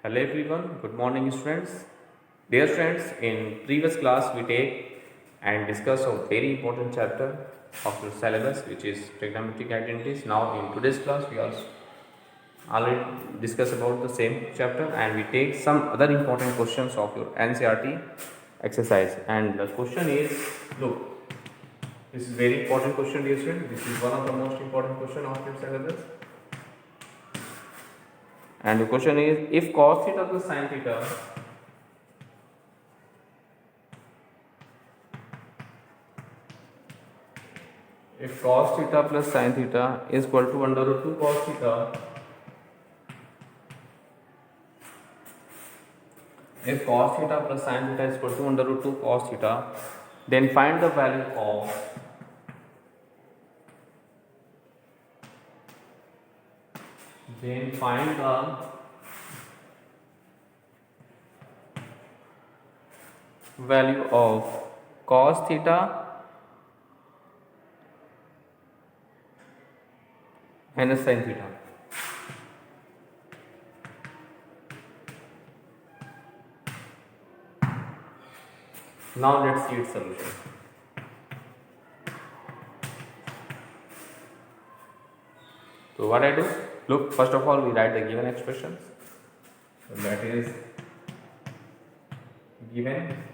Hello everyone, good morning students. Dear friends, in previous class we take and discuss a very important chapter of the syllabus which is trigonometric identities. Now in today's class we also already discuss about the same chapter and we take some other important questions of your NCERT exercise. And the question is, look, this is very important question dear students. This is one of the most important question of your syllabus. And the question is, if cos theta plus sin theta if cos theta plus sin theta is equal to under root 2 cos theta, if cos theta plus sin theta is equal to under root 2 cos theta, then find the value of cos theta minus sin theta. Now let's see its solution. So what I do? Look, first of all we write the given expressions. So that is given.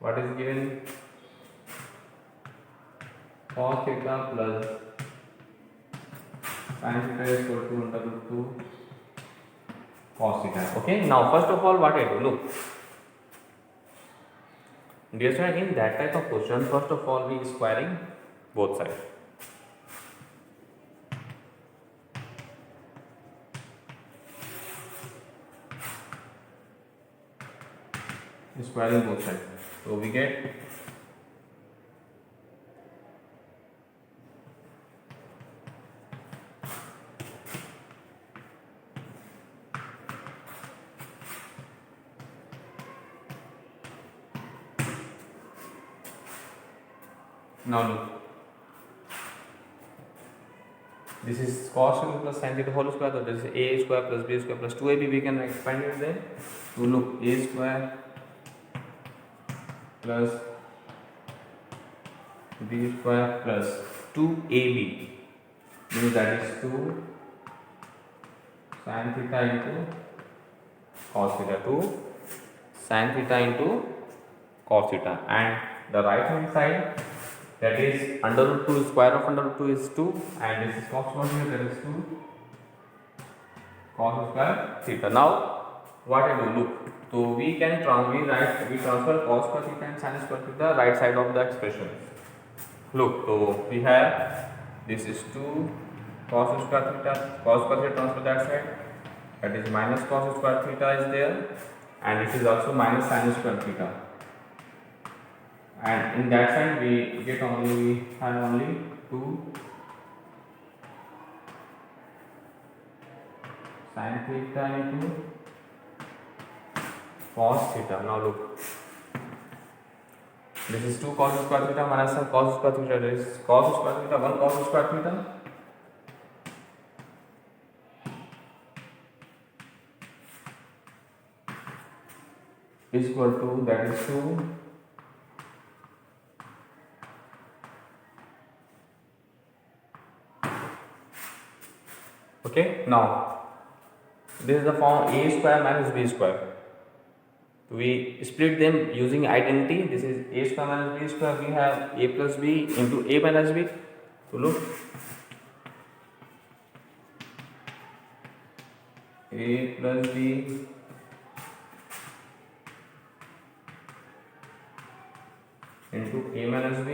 What is given? Cos theta plus sin theta is equal to under root 2 cos theta. Okay. Now first of all what I do? Look. Dear student, in that type of question, first of all we squaring both sides. Squaring both sides. So we get now look. This is cos theta plus sin theta whole square. So this is a square plus b square plus 2ab. We can expand it then. So look, a square plus b square plus 2ab means that is 2 sin theta into cos theta, 2 sin theta into cos theta, and the right hand side, that is under root 2, square of under root 2 is 2, and this is cos square here, that is 2 cos square theta. Now what I do? Look, so we transfer cos square theta and sin square theta right side of the expression. Look, so we have this is 2 cos square theta, cos square theta transfer that side, that is minus cos square theta is there, and this is also minus sin square theta, and in that side we have only 2 sin theta into cos theta. Now look, this is 2 cos square theta minus cos square theta, that is cos square theta 1 cos square theta, is equal to, that is 2 okay. Now this is the form a square minus b square. We split them using identity. This is a square minus b square. We have a plus b into a minus b. So look, a plus b into a minus b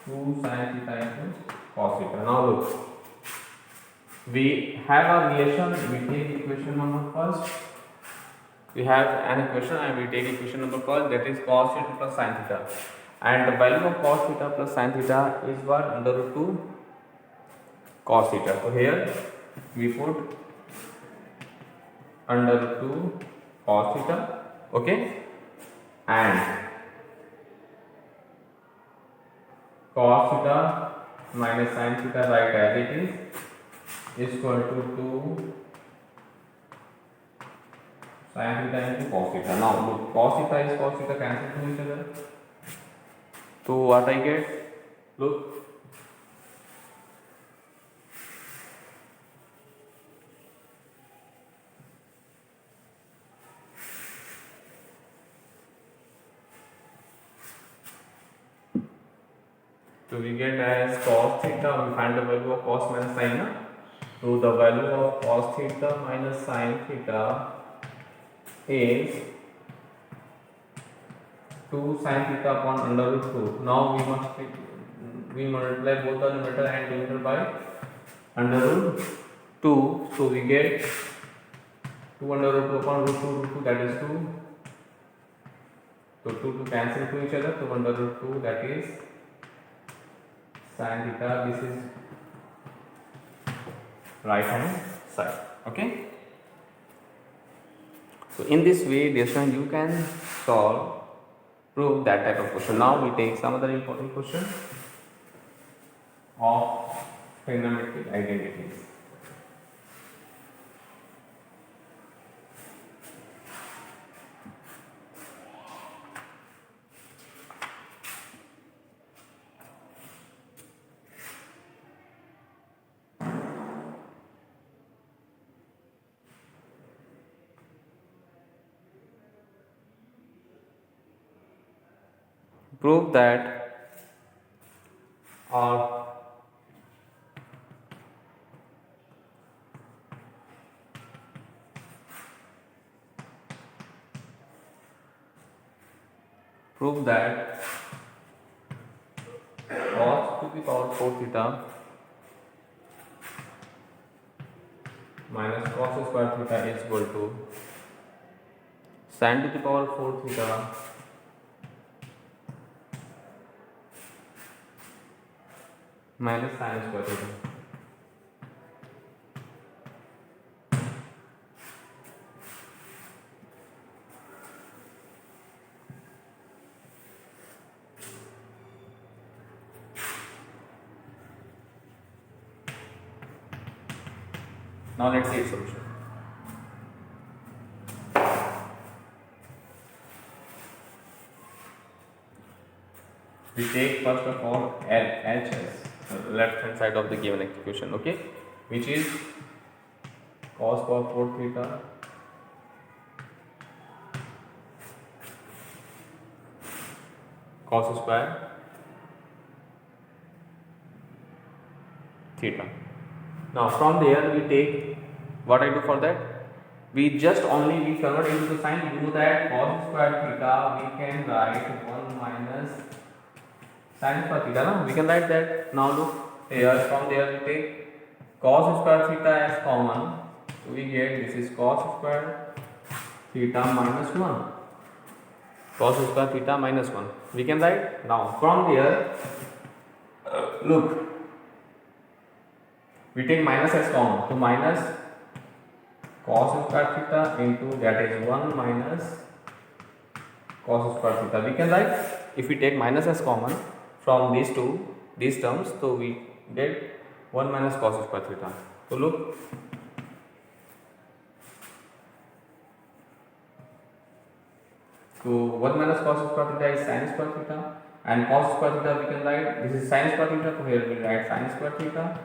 to sin theta into cos theta. Now look, we have a relation. We take equation number first. We have an equation and we take equation number first, that is cos theta plus sin theta, and the value of cos theta plus sin theta is what? Under root 2 cos theta. So here we put under root 2 cos theta, okay, and cos theta minus sin theta, right as it is equal to 2 sin theta into cos theta. Now look, cos theta is cos theta, cancel to each other. So what I get? Look. So we get as cos theta, we find the value of cos minus sin. So the value of cos theta minus sin theta is 2 sin theta upon under root 2. Now we multiply both the numerator and denominator by under root 2. So we get 2 under root 2 upon root 2, that is 2. So 2 to cancel to each other, 2 under root 2, that is sin theta. This is right hand side. Okay. So in this way, dear student, you can prove that type of question. Now we take some other important question of trigonometric identities. Prove that or prove that cos to the power 4 theta minus cos square theta is equal to sin to the power 4 theta minus sin square theta. Now let's see its solution. We take first of all LHS, left hand side of the given equation, okay, which is cos power 4 theta cos square theta. Now from there we take, what I do for that, we convert into the sign. You know that cos square theta we can write 1 minus sin square theta, no? We can write that. Now look here, from there we take cos square theta as common, so we get this is cos square theta minus 1, cos square theta minus 1 we can write. Now from there look, we take minus as common, so minus cos square theta into, that is 1 minus cos square theta we can write. If we take minus as common from these terms, so we get 1 minus cos square theta. So look, so 1 minus cos square theta is sin square theta, and cos square theta we can write, this is sin square theta, so here we write sin square theta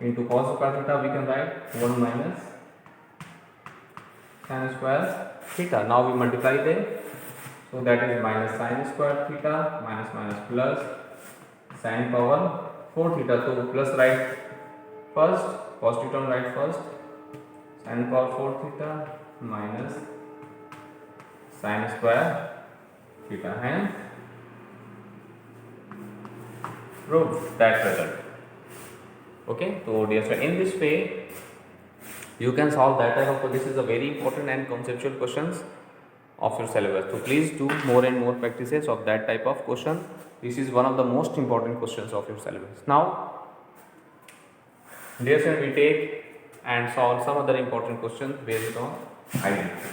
into cos square theta we can write 1 minus sin square theta. Now we multiply them, so that is minus sin square theta minus minus plus sin power 4 theta. So plus write first, positive term write first, sin power 4 theta minus sin square theta, and prove that result. Okay, so dear student, in this way you can solve that type of. This is a very important and conceptual questions of your syllabus. So please do more and more practices of that type of question. This is one of the most important questions of your syllabus. Now, dear student, we take and solve some other important questions based on identity.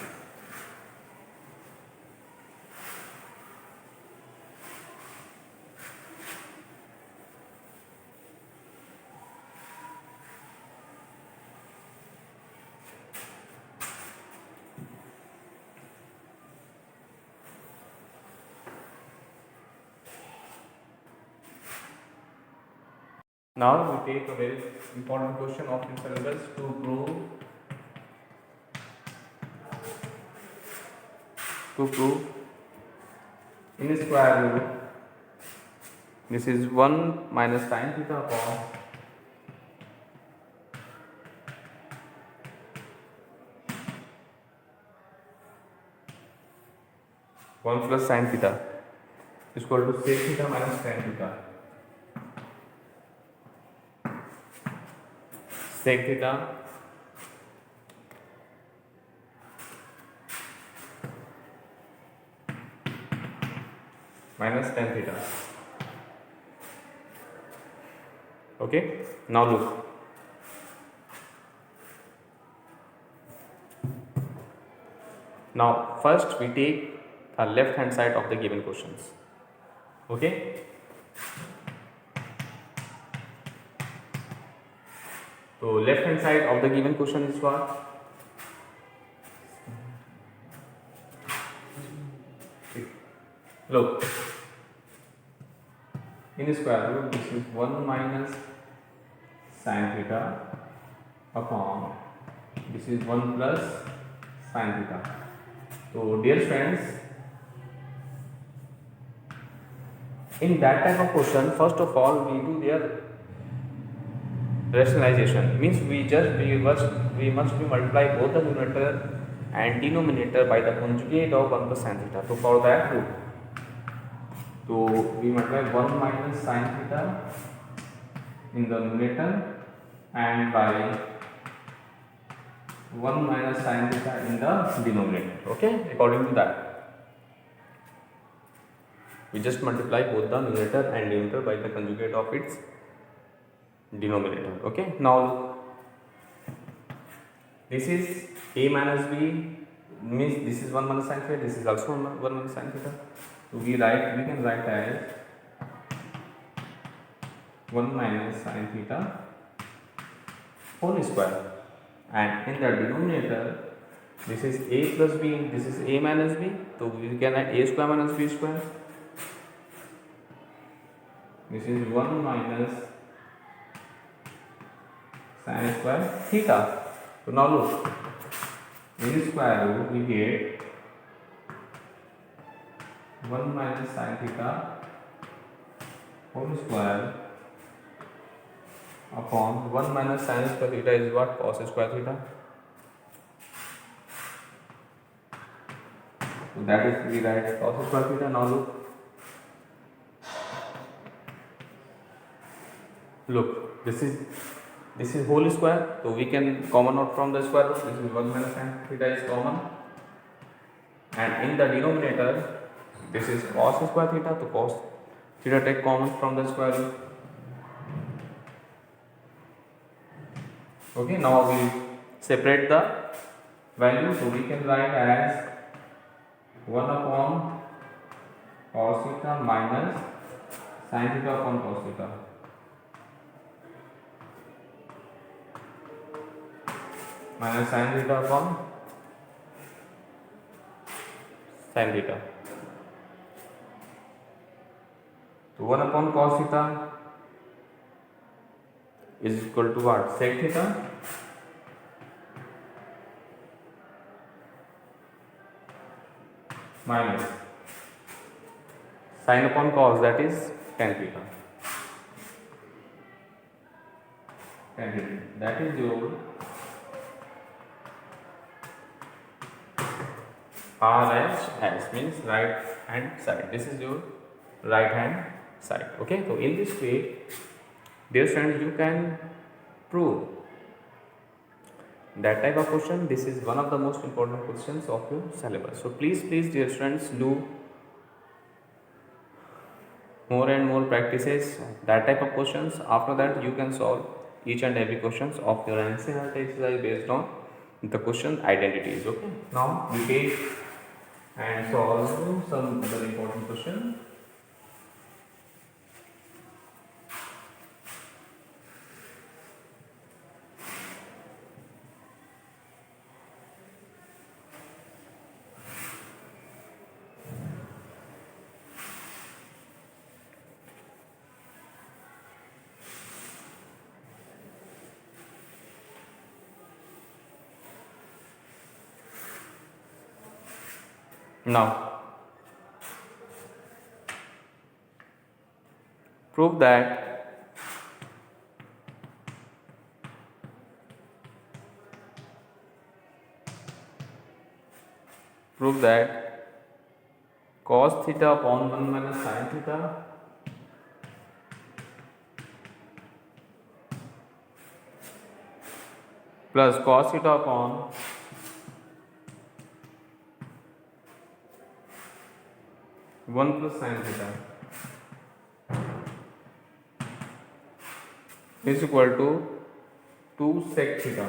Now we take a very important question of the syllabus to prove in square root. This is 1 minus sin theta upon 1 plus sin theta is equal to sec theta minus tan theta. Sec theta minus tan theta. Okay, now look. Now first we take the left hand side of the given questions. Okay, so left hand side of the given question is what? Look, in square root this is 1 minus sin theta upon this is 1 plus sin theta. So dear friends, in that type of question, first of all we do their rationalization, means we must be multiply both the numerator and denominator by the conjugate of 1 plus sin theta. So for that root, so we multiply 1 minus sin theta in the numerator and by 1 minus sin theta in the denominator. Okay, according to that we just multiply both the numerator and denominator by the conjugate of its denominator. Okay, now this is a minus b, means this is 1 minus sin theta, this is also 1 minus sin theta. So we can write as 1 minus sin theta whole square, and in the denominator this is a plus b, this is a minus b, so we can write a square minus b square. This is 1 minus sin square theta. So now look, in square root we get 1 minus sin theta whole square upon 1 minus sin square theta is what? Cos square theta. So that is we write cos square theta. Now look, this is whole square, so we can common out from the square root. This is 1 minus sin theta is common, and in the denominator this is cos square theta, so cos theta take common from the square root. Okay, now we separate the value, so we can write as 1 upon cos theta minus sin theta upon cos theta. Minus sin theta upon sin theta. So 1 upon cos theta is equal to what? Sec theta minus sin upon cos, that is tan theta. Tan theta. That is your RHS, means right hand side. This is your right hand side. Okay, so in this way, dear friends, you can prove that type of question. This is one of the most important questions of your syllabus. So please dear friends, do more and more practices that type of questions. After that you can solve each and every questions of your NCERT exercise based on the question identities. Okay, now we take and solve some other important question. Now prove that cos theta upon 1 minus sin theta plus cos theta upon 1 plus sin theta is equal to 2 sec theta.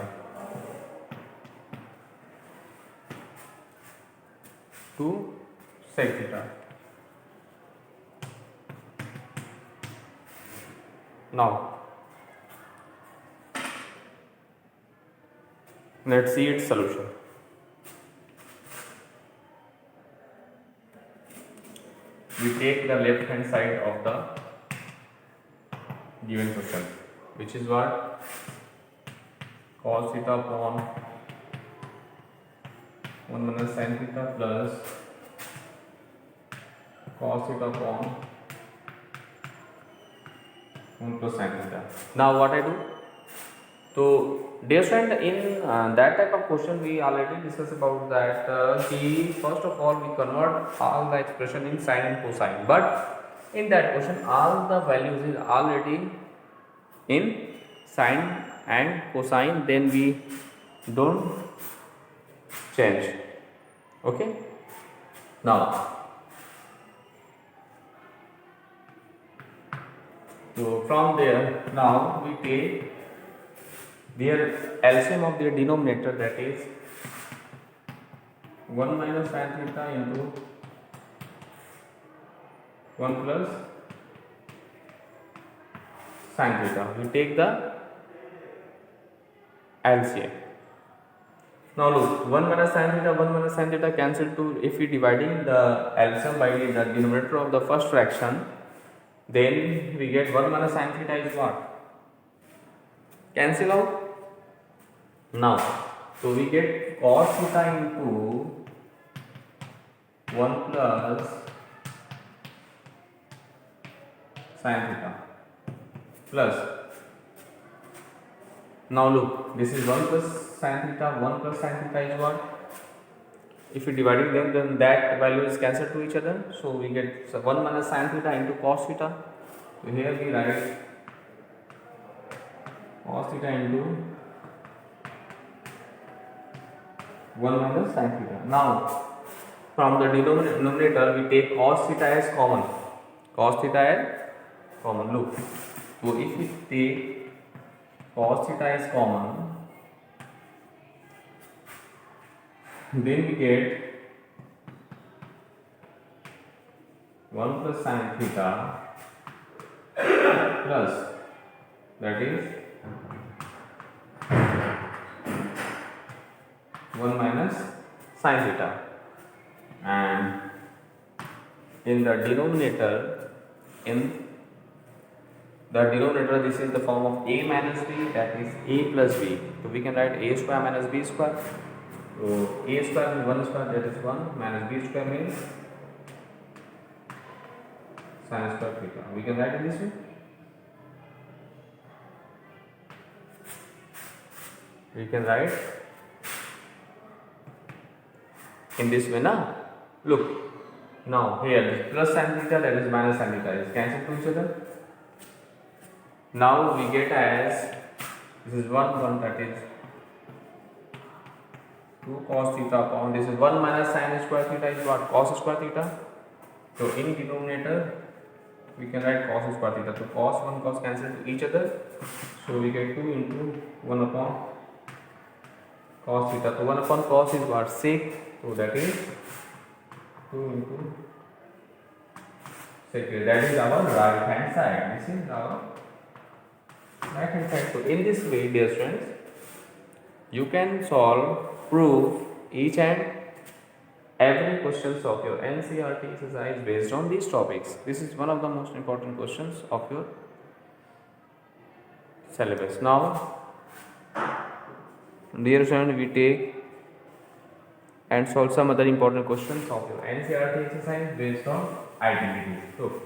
2 sec theta. Now let's see its solution. We take the left hand side of the given question, which is what? Cos theta upon 1 minus sin theta plus cos theta upon 1 plus sin theta. Now what I do? So dear friend, in that type of question we already discussed about that first of all we convert all the expression in sine and cosine, but in that question all the values is already in sine and cosine, then we don't change. Okay, now so from there now we take their LCM of their denominator, that is 1 minus sin theta into 1 plus sin theta. We take the LCM. Now look, 1 minus sin theta cancel to, if we dividing the LCM by the denominator of the first fraction, then we get 1 minus sin theta is what? Cancel out. Now, so we get cos theta into 1 plus sin theta plus, now look, this is 1 plus sin theta, 1 plus sin theta is what? If you dividing them, then that value is cancelled to each other, so we get 1 minus sin theta into cos theta. So here we write cos theta into 1 minus sin theta. Now from the denominator we take cos theta as common. Cos theta as common. Look, so if we take cos theta as common, then we get 1 plus sin theta plus, that is 1 minus sin theta, and in the denominator this is the form of a minus b, that is a plus b. So we can write a square minus b square. So a square means 1 square, that is 1, minus b square means sin square theta. We can write in this way. We can write in this way now. Look, now here this plus sin theta, that is minus sin theta, is cancelled to each other. Now we get as, this is 1, that is 2 cos theta upon, this is 1 minus sin square theta is what? Cos square theta. So in denominator we can write cos square theta. So cos 1 cos cancel to each other, so we get 2 into 1 upon cos theta. So 1 upon cos is what? Sec. So that is 2 into sec. That is our right hand side. This is our right hand side. So in this way, dear friends, you can solve, prove each and every questions of your NCERT exercise based on these topics. This is one of the most important questions of your syllabus. Now, dear friend, we take and solve some other important questions of your NCERT exercise based on identities. So,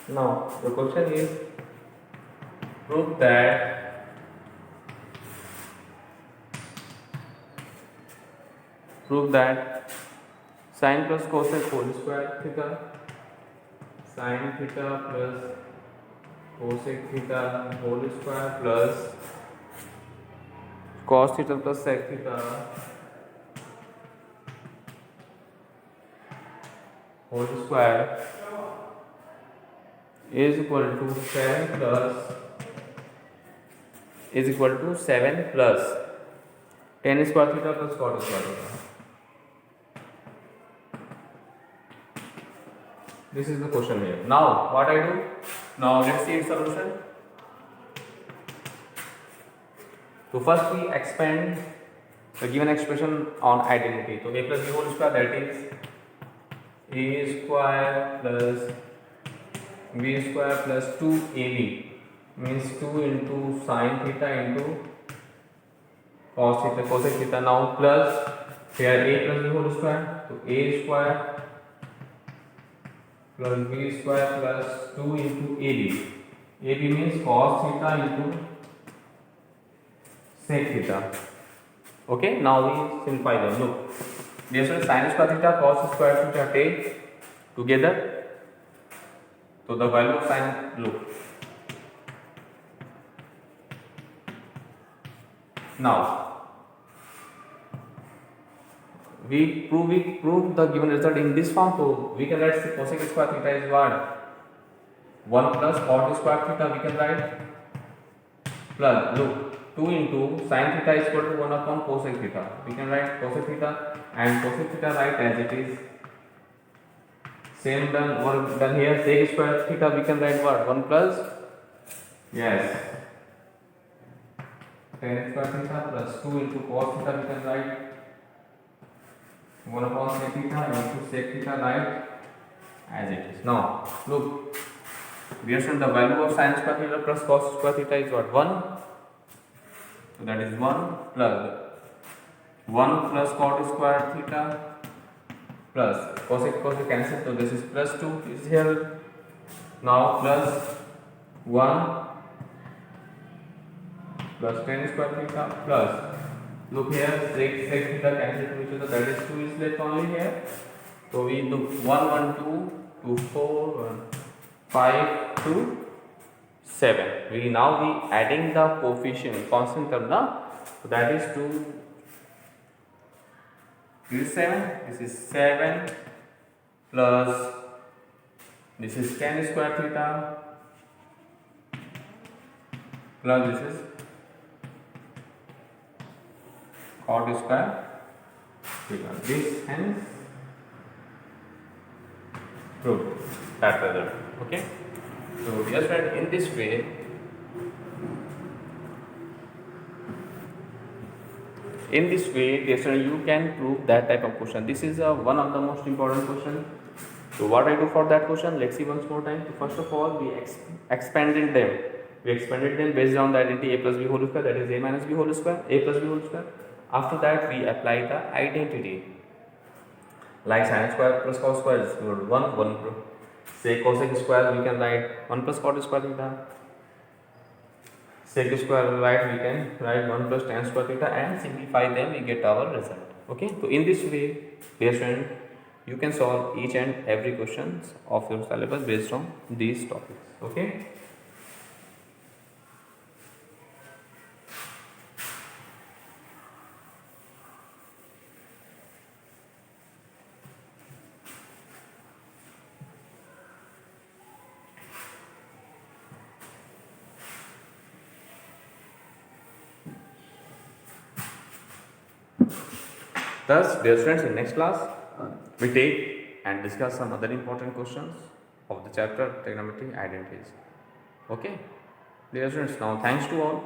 now the question is prove that sin plus cosec whole square theta, sin theta plus cosec theta whole square plus cos theta plus sec theta whole square is equal to 7 plus tan square theta plus cot square theta. This is the question here. Now what I do? Now let's see its solution. So first we expand the given expression on identity. So a plus b whole square, that is a square plus b square plus 2ab, means 2 into sin theta into cos theta cosec theta. Now plus here a plus b whole square, so a square plus b square plus 2 into ab. ab means cos theta into sec theta. Okay, now we simplify them. Look, this is sin square theta cos square theta take together. So the value of sin, look. Now we prove the given result in this form. So we can write cosec square theta is what? 1 plus cot square theta we can write, plus look 2 into sin theta is equal to 1 upon cosec theta. We can write cosec theta and cosec theta write as it is. Same done here. Sec square theta we can write what? 1 plus, yes, tan square theta plus 2 into cos theta we can write 1 upon sec theta into sec theta right as it is. Now look, we have shown the value of sin square theta plus cos square theta is what? 1. So that is 1 plus cot square theta plus cosec cancel, so this is plus 2 is here. Now plus 1 plus tan square theta plus, look here, sec theta cancel to each other, that is 2 is left only here. So we do 1 1 2 2 4 1 5 2 7. We now be adding the coefficient constant term now. So that is 2. This is 7. This is 7 plus this is tan square theta plus this is cot square theta. This hence proved that result. Okay. So dear friend, in this way dear friend, you can prove that type of question. This is one of the most important question. So what I do for that question, let's see once more time. So first of all, we expanded them. We expanded them based on the identity a plus b whole square, that is a minus b whole square, a plus b whole square. After that, we apply the identity. Like sin square plus cos square is equal to 1. Say cosec square, we can write 1 plus cot square theta. Sec square, right, we can write 1 plus tan square theta, and simplify them, we get our result. Okay, so in this way, dear friend, you can solve each and every questions of your syllabus based on these topics. Okay. Thus, dear friends, in next class, we take and discuss some other important questions of the chapter trigonometry identities. Okay, dear friends, now thanks to all.